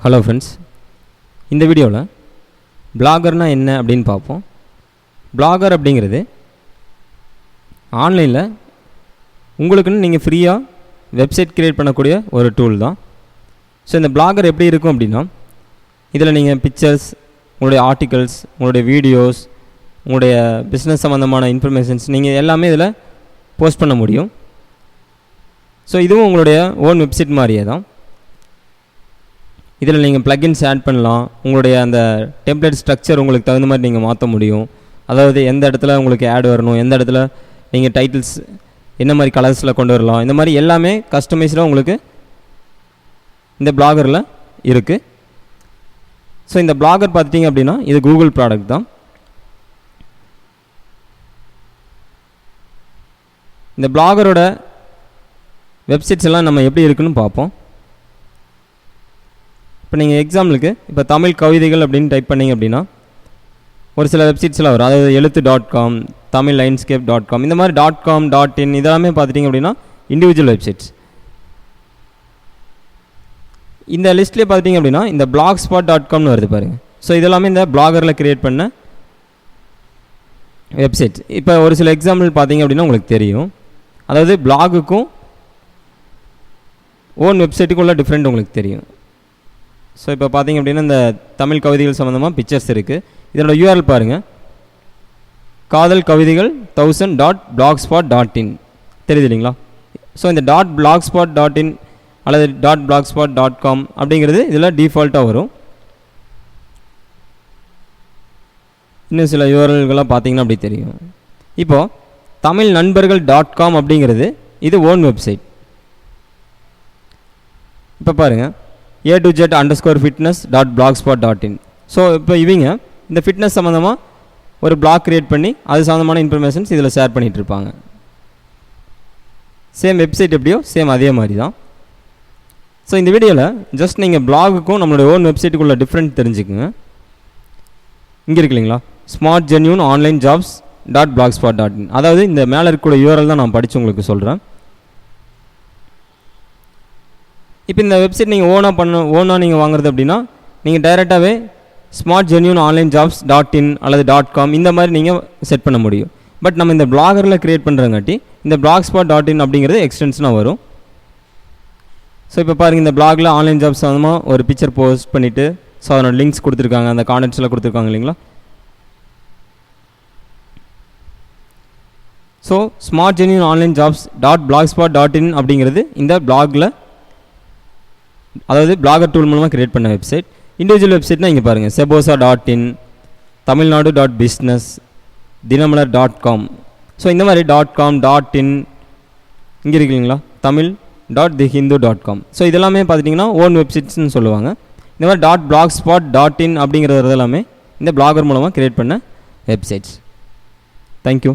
Hello friends, இந்த வீடியோவில் பிளாகர்னால் என்ன அப்படின்னு பார்ப்போம். பிளாகர் அப்படிங்கிறது ஆன்லைனில் உங்களுக்குன்னு நீங்கள் ஃப்ரீயாக வெப்சைட் க்ரியேட் பண்ணக்கூடிய ஒரு டூல் தான். ஸோ இந்த பிளாகர் எப்படி இருக்கும் அப்படின்னா, இதில் நீங்கள் பிக்சர்ஸ், உங்களுடைய ஆர்டிகல்ஸ், உங்களுடைய வீடியோஸ், உங்களுடைய பிஸ்னஸ் சம்மந்தமான இன்ஃபர்மேஷன்ஸ் நீங்கள் எல்லாமே இதில் போஸ்ட் பண்ண முடியும். ஸோ இதுவும் உங்களுடைய ஓன் வெப்சைட் மாதிரியே தான். இதில் நீங்கள் ப்ளகின்ஸ் ஆட் பண்ணலாம். உங்களுடைய அந்த டெம்ப்ளேட் ஸ்ட்ரக்சர் உங்களுக்கு தகுந்த மாதிரி நீங்கள் மாற்ற முடியும். அதாவது எந்த இடத்துல உங்களுக்கு ஆட் வரணும், எந்த இடத்துல நீங்கள் டைட்டில்ஸ் என்ன மாதிரி கலர்ஸில் கொண்டு வரலாம், இந்த மாதிரி எல்லாமே கஸ்டமைஸ்டாக உங்களுக்கு இந்த பிளாகரில் இருக்குது. ஸோ இந்த பிளாகர் பார்த்துட்டிங்க அப்படின்னா இது கூகுள் ப்ராடக்ட் தான். இந்த பிளாகரோட வெப்சைட்ஸ் எல்லாம் நம்ம எப்படி இருக்குன்னு பார்ப்போம். இப்போ நீங்கள் எக்ஸாம்பிளுக்கு இப்போ தமிழ் கவிதைகள் அப்படின்னு டைப் பண்ணிங்க அப்படின்னா ஒரு சில வெப்சைட்ஸ்லாம் வரும். அதாவது எழுத்து.com, தமிழ் லைன்ஸ்கேப்.com, இந்த மாதிரி .com, .in இதெல்லாமே பார்த்துட்டிங்க அப்படின்னா இண்டிவிஜுவல் வெப்சைட்ஸ். இந்த லிஸ்ட்லேயே பார்த்துட்டிங்க அப்படின்னா இந்த blogspot.comனு வருது பாருங்கள். ஸோ இதெல்லாமே இந்த பிளாகரில் க்ரியேட் பண்ண வெப்சைட்ஸ். இப்போ ஒரு சில எக்ஸாம்பிள் பார்த்திங்க அப்படின்னா உங்களுக்கு தெரியும். அதாவது பிளாகுக்கும் ஓன் வெப்சைட்டுக்கும் உள்ள டிஃப்ரெண்ட் உங்களுக்கு தெரியும். ஸோ இப்போ பார்த்திங்க அப்படின்னா இந்த தமிழ் கவிதைகள் சம்மந்தமாக பிக்சர்ஸ் இருக்குது. இதனோட யூஆர்எல் பாருங்கள், காதல் கவிதைகள் 1000.blogspot.in தெரியுது இல்லைங்களா? ஸோ இந்த .blogspot.in அல்லது .blogspot.com அப்படிங்கிறது இதில் டிஃபால்ட்டாக வரும். இன்னும் சில யூஆர்எல்கள்லாம் பார்த்திங்கன்னா அப்படி தெரியும். இப்போது தமிழ் நண்பர்கள் .com அப்படிங்கிறது இது ஓன் வெப்சைட். இப்போ பாருங்கள், A2Z_fitness.blogspot.in. ஸோ இப்போ இவங்க இந்த ஃபிட்னஸ் சம்மந்தமாக ஒரு பிளாக் க்ரியேட் பண்ணி அது சம்மந்தமான இன்ஃபர்மேஷன்ஸ் இதில் ஷேர் பண்ணிகிட்டு இருப்பாங்க. சேம் வெப்சைட் எப்படியோ சேம் அதே மாதிரி தான். ஸோ இந்த வீடியோவில் ஜஸ்ட் நீங்கள் பிளாகுக்கும் நம்மளுடைய ஓன் வெப்சைட்டுக்குள்ள டிஃப்ரெண்ட் தெரிஞ்சுக்குங்க. இங்கே இருக்கு இல்லைங்களா, smart genuine online jobs .blogspot.in. அதாவது இந்த மேலே இருக்கக்கூடிய யூஆர்எல் தான் நான் படித்து உங்களுக்கு சொல்கிறேன். இப்போ இந்த வெப்சைட் நீங்கள் ஓனாக நீங்கள் வாங்குறது அப்படின்னா நீங்கள் டைரெக்டாகவே smart genuine online jobs .in அல்லது .com இந்த மாதிரி நீங்கள் செட் பண்ண முடியும். பட் நம்ம இந்த பிளாகரில் க்ரியேட் பண்ணுறங்காட்டி இந்த blogspot.in அப்படிங்கிறது எக்ஸ்டென்ஷனாக வரும். ஸோ இப்போ பாருங்கள், இந்த பிளாகில் ஆன்லைன் ஜாப்ஸ் சம்மந்தமாக ஒரு பிக்சர் போஸ்ட் பண்ணிவிட்டு ஸோ அதனோட லிங்க்ஸ் கொடுத்துருக்காங்க, அந்த கான்டென்ட்ஸ்லாம் கொடுத்துருக்காங்க இல்லைங்களா. So smart genuine online jobs .blogspot.in அப்படிங்கிறது இந்த பிளாகில், அதாவது பிளாகர் டூல் மூலமாக க்ரியேட் பண்ண வெப்சைட். இண்டிவிஜுவல் வெப்சைட்னால் இங்கே பாருங்கள், sebosa.in, tamilnadu.business, dinamalar.com. ஸோ இந்த மாதிரி .com, .in இங்கே இருக்குங்களா, tamil.thehindu.com. ஸோ இதெல்லாமே பார்த்துட்டிங்கன்னா ஓன் வெப்சைட்ஸ்னு சொல்லுவாங்க. இந்த மாதிரி .blogspot.in அப்படிங்கிறது எல்லாமே இந்த பிளாகர் மூலமாக க்ரியேட் பண்ண வெப்சைட்ஸ். தேங்க்யூ.